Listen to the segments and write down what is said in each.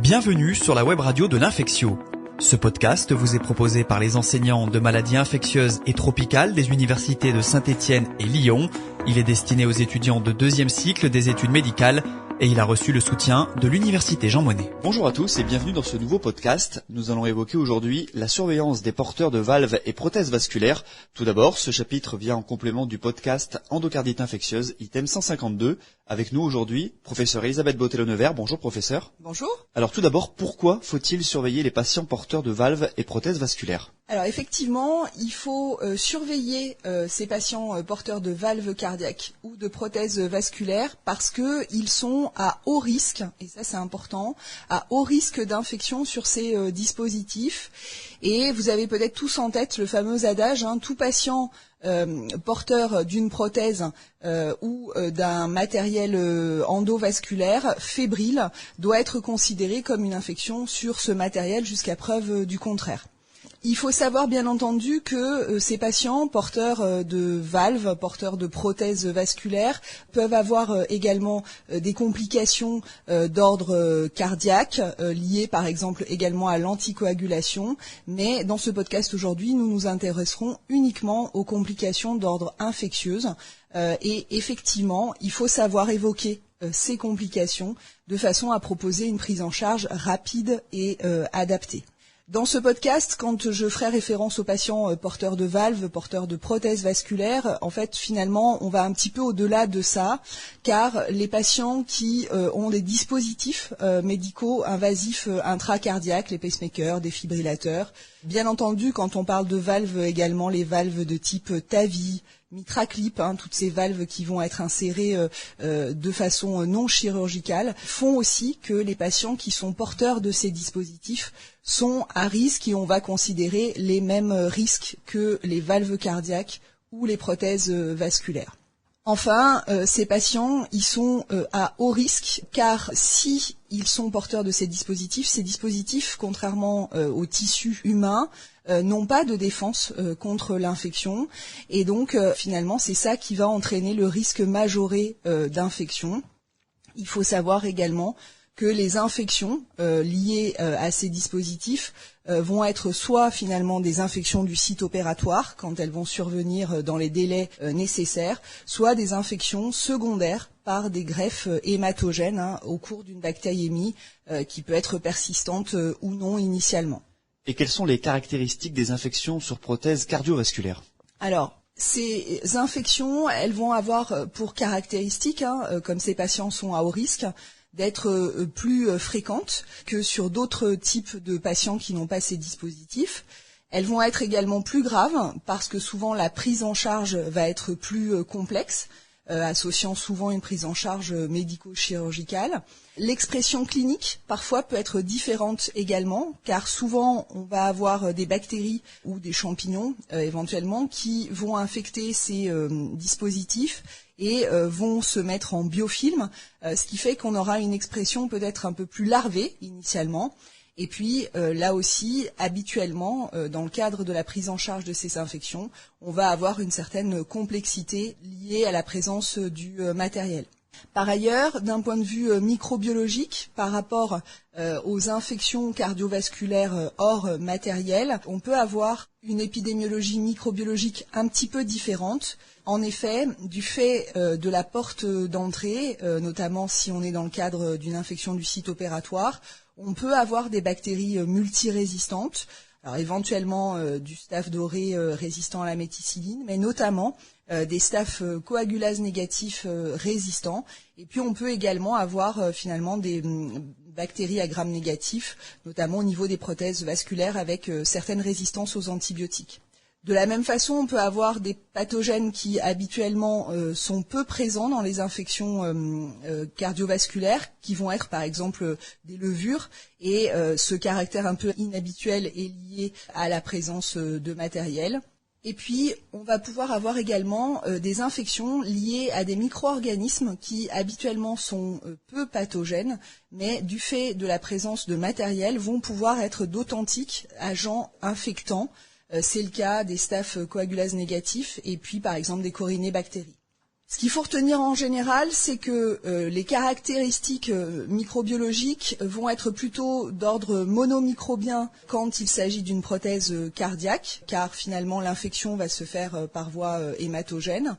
Bienvenue sur la web radio de l'Infectio. Ce podcast vous est proposé par les enseignants de maladies infectieuses et tropicales des universités de Saint-Étienne et Lyon. Il est destiné aux étudiants de deuxième cycle des études médicales et il a reçu le soutien de l'université Jean Monnet. Bonjour à tous et bienvenue dans ce nouveau podcast. Nous allons évoquer aujourd'hui la surveillance des porteurs de valves et prothèses vasculaires. Tout d'abord, ce chapitre vient en complément du podcast Endocardite infectieuse, item 152. Avec nous aujourd'hui, professeure Elisabeth Botello-Nevers. Bonjour professeur. Bonjour. Alors tout d'abord, pourquoi faut-il surveiller les patients porteurs de valves et prothèses vasculaires ? Alors effectivement, il faut surveiller ces patients porteurs de valves cardiaques ou de prothèses vasculaires parce que ils sont à haut risque, et ça c'est important, à haut risque d'infection sur ces dispositifs. Et vous avez peut-être tous en tête le fameux adage, tout patient porteur d'une prothèse ou d'un matériel endovasculaire fébrile doit être considéré comme une infection sur ce matériel jusqu'à preuve du contraire. Il faut savoir bien entendu que ces patients porteurs de valves, porteurs de prothèses vasculaires peuvent avoir également des complications d'ordre cardiaque liées par exemple également à l'anticoagulation. Mais dans ce podcast aujourd'hui, nous nous intéresserons uniquement aux complications d'ordre infectieuse. Et effectivement, il faut savoir évoquer ces complications de façon à proposer une prise en charge rapide et adaptée. Dans ce podcast, quand je ferai référence aux patients porteurs de valves, porteurs de prothèses vasculaires, en fait, finalement, on va un petit peu au-delà de ça, car les patients qui ont des dispositifs médicaux invasifs intracardiaques, les pacemakers, défibrillateurs, bien entendu, quand on parle de valves également, les valves de type TAVI, MitraClip, toutes ces valves qui vont être insérées de façon non chirurgicale, font aussi que les patients qui sont porteurs de ces dispositifs sont à risque et on va considérer les mêmes risques que les valves cardiaques ou les prothèses vasculaires. Enfin, ces patients, ils sont à haut risque car si ils sont porteurs de ces dispositifs, contrairement aux tissus humains, n'ont pas de défense contre l'infection et donc finalement c'est ça qui va entraîner le risque majoré d'infection. Il faut savoir également que les infections liées à ces dispositifs vont être soit finalement des infections du site opératoire quand elles vont survenir dans les délais nécessaires, soit des infections secondaires par des greffes hématogènes au cours d'une bactériémie qui peut être persistante ou non initialement. Et quelles sont les caractéristiques des infections sur prothèses cardiovasculaires ? Alors, ces infections, elles vont avoir pour caractéristique, comme ces patients sont à haut risque, d'être plus fréquentes que sur d'autres types de patients qui n'ont pas ces dispositifs. Elles vont être également plus graves parce que souvent la prise en charge va être plus complexe, associant souvent une prise en charge médico-chirurgicale. L'expression clinique, parfois, peut être différente également, car souvent, on va avoir des bactéries ou des champignons, éventuellement, qui vont infecter ces dispositifs et vont se mettre en biofilm, ce qui fait qu'on aura une expression peut-être un peu plus larvée, initialement. Et puis, là aussi, habituellement, dans le cadre de la prise en charge de ces infections, on va avoir une certaine complexité liée à la présence du matériel. Par ailleurs, d'un point de vue microbiologique, par rapport aux infections cardiovasculaires hors matériel, on peut avoir une épidémiologie microbiologique un petit peu différente. En effet, du fait de la porte d'entrée, notamment si on est dans le cadre d'une infection du site opératoire, on peut avoir des bactéries multirésistantes, alors éventuellement du staph doré résistant à la méticilline, mais notamment des staph coagulase négatifs résistants. Et puis on peut également avoir finalement des bactéries à gram négatifs, notamment au niveau des prothèses vasculaires avec certaines résistances aux antibiotiques. De la même façon, on peut avoir des pathogènes qui habituellement sont peu présents dans les infections cardiovasculaires, qui vont être par exemple des levures, et ce caractère un peu inhabituel est lié à la présence de matériel. Et puis, on va pouvoir avoir également des infections liées à des micro-organismes qui habituellement sont peu pathogènes, mais du fait de la présence de matériel vont pouvoir être d'authentiques agents infectants. C'est le cas des staph coagulase négatifs et puis par exemple des corinébactéries. Ce qu'il faut retenir en général, c'est que les caractéristiques microbiologiques vont être plutôt d'ordre monomicrobien quand il s'agit d'une prothèse cardiaque, car finalement l'infection va se faire par voie hématogène.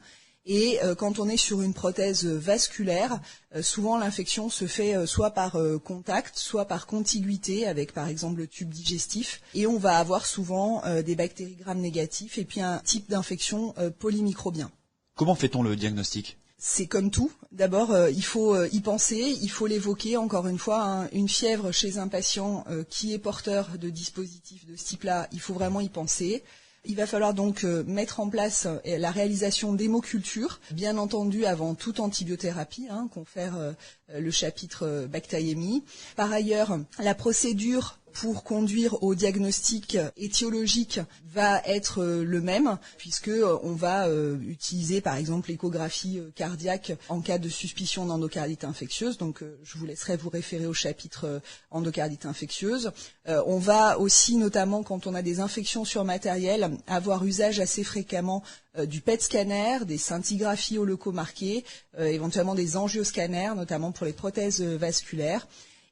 Et quand on est sur une prothèse vasculaire, souvent l'infection se fait soit par contact, soit par contiguïté avec par exemple le tube digestif. Et on va avoir souvent des bactéries gram négatifs et puis un type d'infection polymicrobien. Comment fait-on le diagnostic ? C'est comme tout. D'abord, il faut y penser, il faut l'évoquer. Encore une fois, hein, une fièvre chez un patient qui est porteur de dispositifs de ce type-là, il faut vraiment y penser. Il va falloir donc mettre en place la réalisation d'hémoculture, bien entendu avant toute antibiothérapie, confère le chapitre bactériémie. Par ailleurs, la procédure pour conduire au diagnostic étiologique va être le même, puisque on va utiliser par exemple l'échographie cardiaque en cas de suspicion d'endocardite infectieuse. Donc je vous laisserai vous référer au chapitre endocardite infectieuse. On va aussi, notamment quand on a des infections sur matériel, avoir usage assez fréquemment du PET scanner, des scintigraphies au locaux marqués, éventuellement des angioscanners, notamment pour les prothèses vasculaires.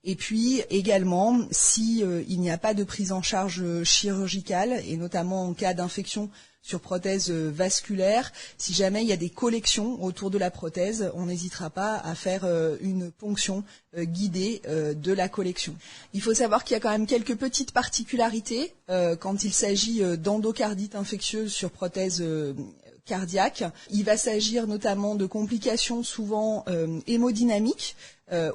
Et puis également, si il n'y a pas de prise en charge chirurgicale, et notamment en cas d'infection sur prothèse vasculaire, si jamais il y a des collections autour de la prothèse, on n'hésitera pas à faire une ponction guidée de la collection. Il faut savoir qu'il y a quand même quelques petites particularités quand il s'agit d'endocardite infectieuse sur prothèse cardiaque. Il va s'agir notamment de complications souvent hémodynamiques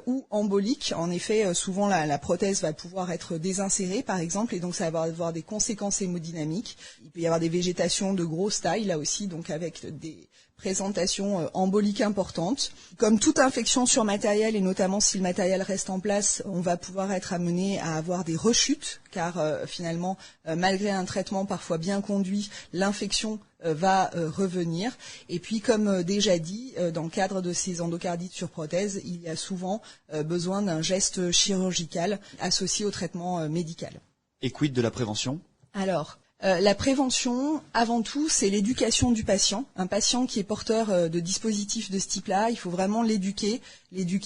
ou emboliques. En effet, souvent la prothèse va pouvoir être désinsérée, par exemple, et donc ça va avoir des conséquences hémodynamiques. Il peut y avoir des végétations de grosse taille, là aussi, donc avec des présentation embolique importante. Comme toute infection sur matériel, et notamment si le matériel reste en place, on va pouvoir être amené à avoir des rechutes, car finalement, malgré un traitement parfois bien conduit, l'infection va revenir. Et puis, comme déjà dit, dans le cadre de ces endocardites sur prothèse, il y a souvent besoin d'un geste chirurgical associé au traitement médical. Et quid de la prévention ? Alors, la prévention, avant tout, c'est l'éducation du patient. Un patient qui est porteur de dispositifs de ce type-là, il faut vraiment l'éduquer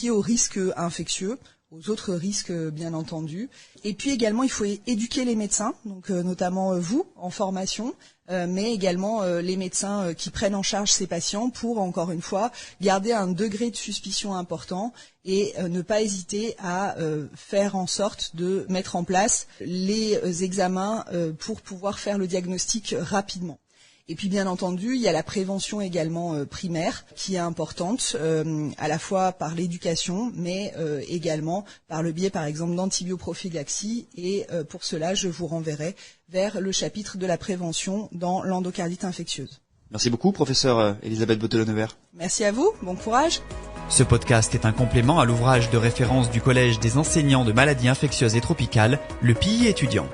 aux risques infectieux, aux autres risques bien entendu. Et puis également, il faut éduquer les médecins, donc notamment vous en formation, mais également les médecins qui prennent en charge ces patients pour, encore une fois, garder un degré de suspicion important et ne pas hésiter à faire en sorte de mettre en place les examens pour pouvoir faire le diagnostic rapidement. Et puis bien entendu, il y a la prévention également primaire qui est importante, à la fois par l'éducation, mais également par le biais par exemple d'antibioprophylaxie. Et pour cela, je vous renverrai vers le chapitre de la prévention dans l'endocardite infectieuse. Merci beaucoup, professeur Elisabeth Botello-Nevers. Merci à vous, bon courage. Ce podcast est un complément à l'ouvrage de référence du Collège des enseignants de maladies infectieuses et tropicales, le PI étudiant.